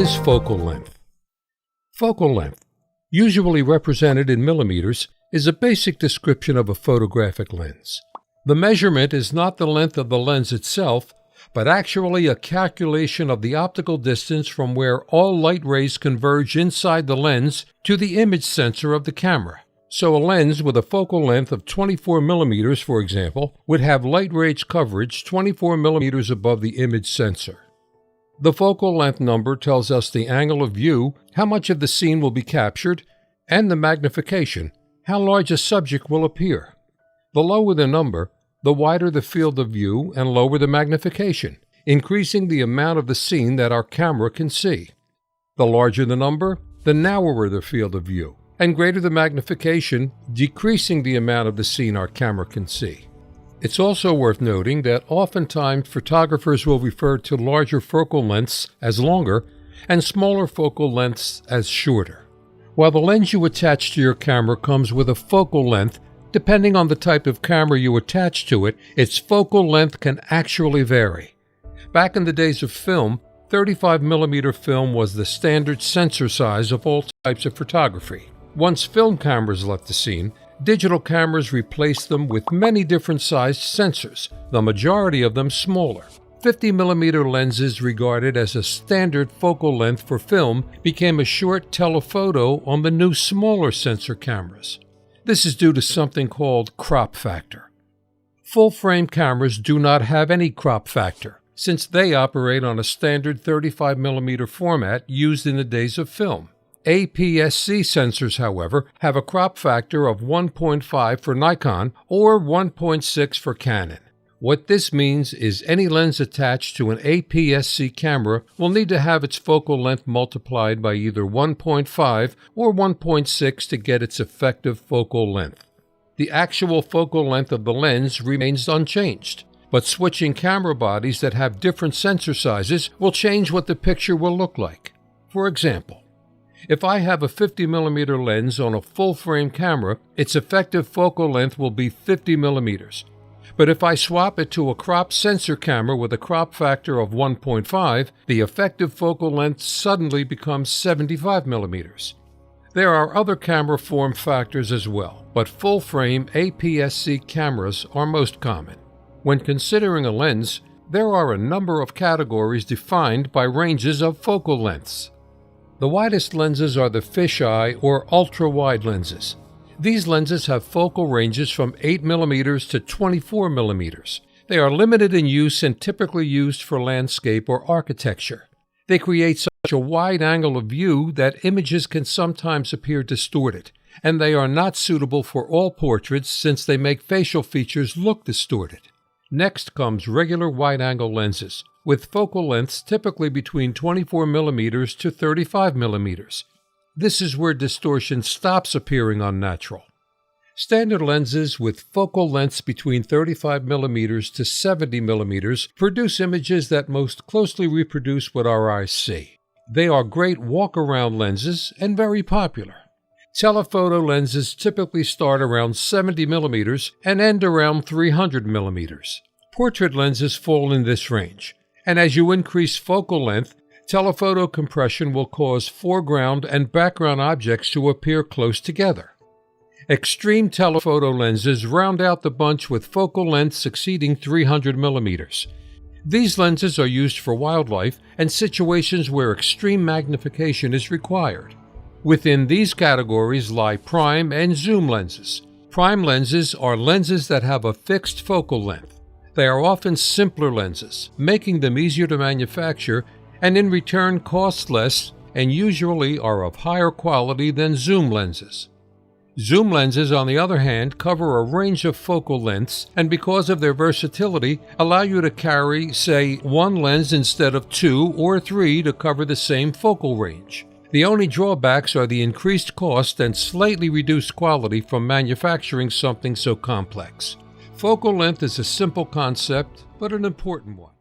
is focal length? Focal length, usually represented in millimeters, is a basic description of a photographic lens. The measurement is not the length of the lens itself, but actually a calculation of the optical distance from where all light rays converge inside the lens to the image sensor of the camera. So a lens with a focal length of 24 millimeters, for example, would have light range coverage 24 millimeters above the image sensor. The focal length number tells us the angle of view, how much of the scene will be captured, and the magnification, how large a subject will appear. The lower the number, the wider the field of view and lower the magnification, increasing the amount of the scene that our camera can see. The larger the number, the narrower the field of view, and greater the magnification, decreasing the amount of the scene our camera can see. It's also worth noting that oftentimes photographers will refer to larger focal lengths as longer and smaller focal lengths as shorter. While the lens you attach to your camera comes with a focal length, depending on the type of camera you attach to it, its focal length can actually vary. Back in the days of film, 35mm film was the standard sensor size of all types of photography. Once film cameras left the scene, digital cameras replaced them with many different sized sensors, the majority of them smaller. 50mm lenses, regarded as a standard focal length for film, became a short telephoto on the new smaller sensor cameras. This is due to something called crop factor. Full-frame cameras do not have any crop factor, since they operate on a standard 35mm format used in the days of film. APS-C sensors, however, have a crop factor of 1.5 for Nikon or 1.6 for Canon. What this means is any lens attached to an APS-C camera will need to have its focal length multiplied by either 1.5 or 1.6 to get its effective focal length. The actual focal length of the lens remains unchanged, but switching camera bodies that have different sensor sizes will change what the picture will look like. For example, if I have a 50mm lens on a full-frame camera, its effective focal length will be 50mm. But if I swap it to a crop sensor camera with a crop factor of 1.5, the effective focal length suddenly becomes 75mm. There are other camera form factors as well, but full-frame APS-C cameras are most common. When considering a lens, there are a number of categories defined by ranges of focal lengths. The widest lenses are the fisheye or ultra-wide lenses. These lenses have focal ranges from 8mm to 24mm. They are limited in use and typically used for landscape or architecture. They create such a wide angle of view that images can sometimes appear distorted, and they are not suitable for all portraits since they make facial features look distorted. Next comes regular wide-angle lenses, with focal lengths typically between 24mm to 35mm. This is where distortion stops appearing unnatural. Standard lenses with focal lengths between 35mm to 70mm produce images that most closely reproduce what our eyes see. They are great walk-around lenses and very popular. Telephoto lenses typically start around 70mm and end around 300mm. Portrait lenses fall in this range, and as you increase focal length, telephoto compression will cause foreground and background objects to appear close together. Extreme telephoto lenses round out the bunch with focal lengths exceeding 300mm. These lenses are used for wildlife and situations where extreme magnification is required. Within these categories lie prime and zoom lenses. Prime lenses are lenses that have a fixed focal length. They are often simpler lenses, making them easier to manufacture and in return cost less and usually are of higher quality than zoom lenses. Zoom lenses, on the other hand, cover a range of focal lengths and because of their versatility allow you to carry, say, one lens instead of 2 or 3 to cover the same focal range. The only drawbacks are the increased cost and slightly reduced quality from manufacturing something so complex. Focal length is a simple concept, but an important one.